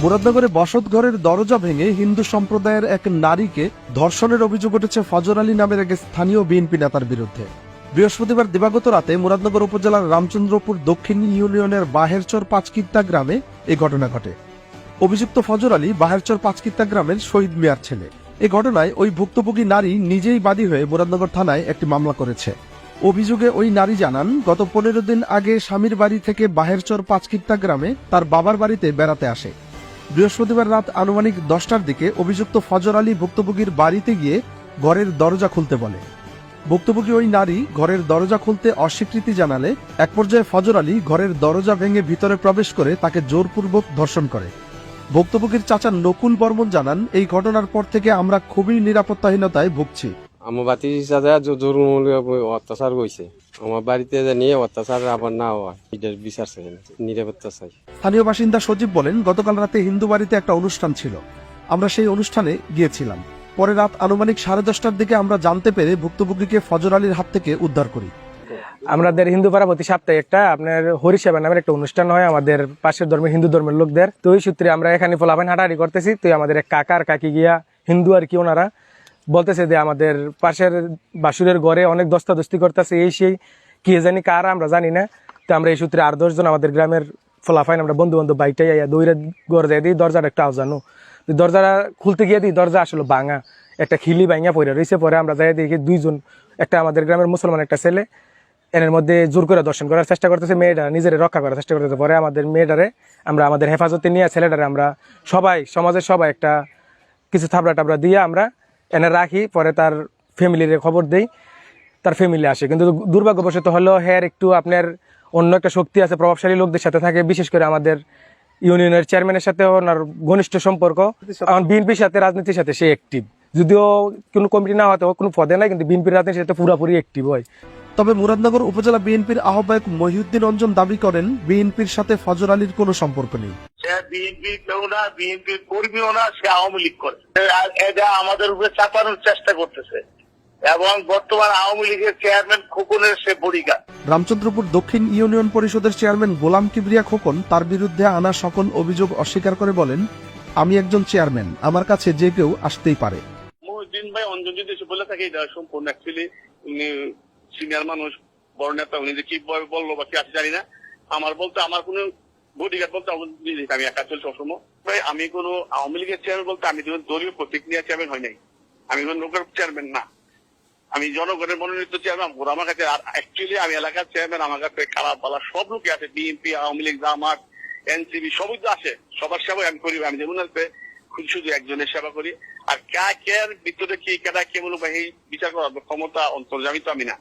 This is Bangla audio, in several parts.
মুরাদনগরে বসত ঘরের দরজা ভেঙে হিন্দু সম্প্রদায়ের এক নারীকে ধর্ষণের অভিযোগ উঠেছে ফজর আলী নামের এক স্থানীয় বিএনপি নেতার বিরুদ্ধে। বৃহস্পতিবার দিবাগত রাতে মুরাদনগর উপজেলার রামচন্দ্রপুর দক্ষিণ ইউনিয়নের বাহেরচর পাঁচকিত্তা গ্রামে এই ঘটনা ঘটে। অভিযুক্ত ফজর আলী বাহেরচর পাঁচকিত্তা গ্রামের শহীদ মিয়ার ছেলে। এই ঘটনায় ওই ভুক্তভোগী নারী নিজেই বাদী হয়ে মুরাদনগর থানায় একটি মামলা করেছে। অভিযোগে ওই নারী জানান, গত 15 দিন আগে স্বামীর বাড়ি থেকে বাহেরচর পাঁচকিত্তা গ্রামে তার বাবার বাড়িতে বেড়াতে আসে। বৃহস্পতিবার রাত আনুমানিক 10টার দিকে অভিযুক্ত ফজর আলী ভুক্তভোগীর বাড়িতে গিয়ে ঘরের দরজা খুলতে বলে। ভুক্তভোগী ওই নারী ঘরের দরজা খুলতে অস্বীকৃতি জানালে এক পর্যায়ে ফজর আলী ঘরের দরজা ভেঙে ভিতরে প্রবেশ করে তাকে জোরপূর্বক ধর্ষণ করে। ভুক্তভোগীর চাচা নকুল বর্মন জানান, এই ঘটনার পর থেকে আমরা খুবই নিরাপত্তাহীনতায় ভুগছি। আমার বাতি জোর অত্যাচার হয়েছে, আমার বাড়িতে নিয়ে অত্যাচার আবার না হয়, এটার বিচার চাই, নিরাপত্তা চাই। স্থানীয় বাসিন্দা সজীব বলেন, গতকাল রাতে হিন্দু বাড়িতে একটা অনুষ্ঠান ছিল, আমরা সেই অনুষ্ঠানে গিয়েছিলাম। পরে রাত আনুমানিক 10:30টার দিকে আমরা জানতে পেরে ভুক্তভোগীকে ফজর আলীর হাত থেকে উদ্ধার করি। আমাদের হিন্দু পাড়া প্রতি সপ্তাহে একটা আপনার হরিসেবা নামের একটা অনুষ্ঠান হয় আমাদের পাশের ধর্মের হিন্দু ধর্মের লোকদের। তো ওই সূত্রে আমরা এখানে ফলাফান হাঁটাহাঁটি করতেছি। তো আমাদের এক কাকার কাকি গিয়া হিন্দু আর কি, ওনারা বলতেছে যে আমাদের পাশের বাসুরের ঘরে অনেক দস্তাদস্তি করতেছে, এই সেই কি জানি কার আমরা জানি না। তো আমরা এই সূত্রে 8-10 জন আমাদের গ্রামের ফলাফাইন আমরা বন্ধু বান্ধব বাইকটাই দৌড়ে ঘরে দিয়ে দিই, দরজাটা একটা আওজানো। দরজাটা খুলতে গিয়ে দিই, দরজা আসলে ভাঙা, একটা খিলি ভাঙা পড়ে রয়েছে। পরে আমরা যাই দেখি 2 জন, একটা আমাদের গ্রামের মুসলমান একটা ছেলে, এর মধ্যে জোর করে দর্শন করার চেষ্টা করতেছে, মেয়েটা নিজের রক্ষা করার চেষ্টা করতেছে। পরে আমাদের মেয়েটারে আমরা আমাদের হেফাজতে নিয়ে ছেলেটারে আমরা সবাই সমাজের সবাই একটা কিছু থাবড়া টাবড়া দিয়ে আমরা এনে রাখি। পরে তার ফ্যামিলির খবর দেই, তার ফ্যামিলি আসে। কিন্তু দুর্ভাগ্যবশত হলো হ্যার একটু আপনার অন্য একটা শক্তি আছে, প্রভাবশালী লোকদের সাথে থাকে, বিশেষ করে আমাদের ইউনিয়নের চেয়ারম্যানের সাথে ওনার ঘনিষ্ঠ সম্পর্ক। বিএনপির সাথে, রাজনীতির সাথে সে অ্যাক্টিভ, যদিও কোনো কমিটি না হতে কোনো পদে নাই, কিন্তু বিএনপির রাজনীতির সাথে পুরোপুরি অ্যাক্টিভ হয়। তবে মুরাদনগর উপজেলা বিএনপির আহ্বায়ক মহিউদ্দিন অঞ্জন দাবি করেন, বিএনপির সাথে ফজর আলীর কোনো সম্পর্ক নেই। সে বিএনপি কেউ না, বিএনপির কর্মীও না, সে আওয়ামী লীগ করে। এটা আমাদের উপরে চাপানোর চেষ্টা করতেছে এবং বর্তমান আওয়ামী লীগের চেয়ারম্যান খোকনের সে বডিগার্ড। রামচন্দ্রপুর দক্ষিণ ইউনিয়ন পরিষদের চেয়ারম্যান গোলাম কিবরিয়া খোকন তার বিরুদ্ধে আনা সকল অভিযোগ অস্বীকার করে বলেন, আমি একজন চেয়ারম্যান, আমার কাছে যে কেউ আসতেই পারে। মহিউদ্দিন ভাই অঞ্জন যদি বলে থাকে এটা সম্পূর্ণ অ্যাকচুয়ালি উনি সিনিয়র মানুষ, বড় নেতা, উনি যে কি বললো বা কি আছে জানি না। আমার বলতে আমার কোনো বডিগার্ড বলতে আমি একা চলছি সবসময়। আমি কোনো আওয়ামী লীগের চেয়ারম্যান বলতে আমি কোনো দলীয় প্রতীক নিয়ে চেয়ারম্যান হয় নাই, আমি কোনো লোকের চেয়ারম্যান না, আমি জনগণের মনোনীত চেয়ারম্যান। আমার কাছে আর অ্যাকচুয়ালি আমি এলাকার চেয়ারম্যান, আমার কাছে খারাপ ভালো সব লোকই আছে, বিএনপি, আওয়ামী লীগ, জামাত, এনসিপি সবই তো আছে, সবার সেবাই আমি করি। আমি যেমন আছে শুধু একজনের সেবা করি, আর কার ভিতরে কি কেটা কেমন এই বিচার করার ক্ষমতা অন্তর্জামিত আমি না।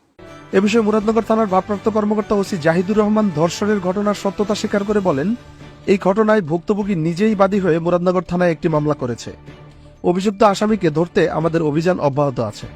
এ বিষয়ে মুরাদনগর থানার ভারপ্রাপ্ত কর্মকর্তা ওসি জাহিদুর রহমান ধর্ষণের ঘটনার সত্যতা স্বীকার করে বলেন, এই ঘটনায় ভুক্তভোগী নিজেই বাদী হয়ে মুরাদনগর থানায় একটি মামলা করেছে। অভিযুক্ত আসামিকে ধরতে আমাদের অভিযান অব্যাহত আছে।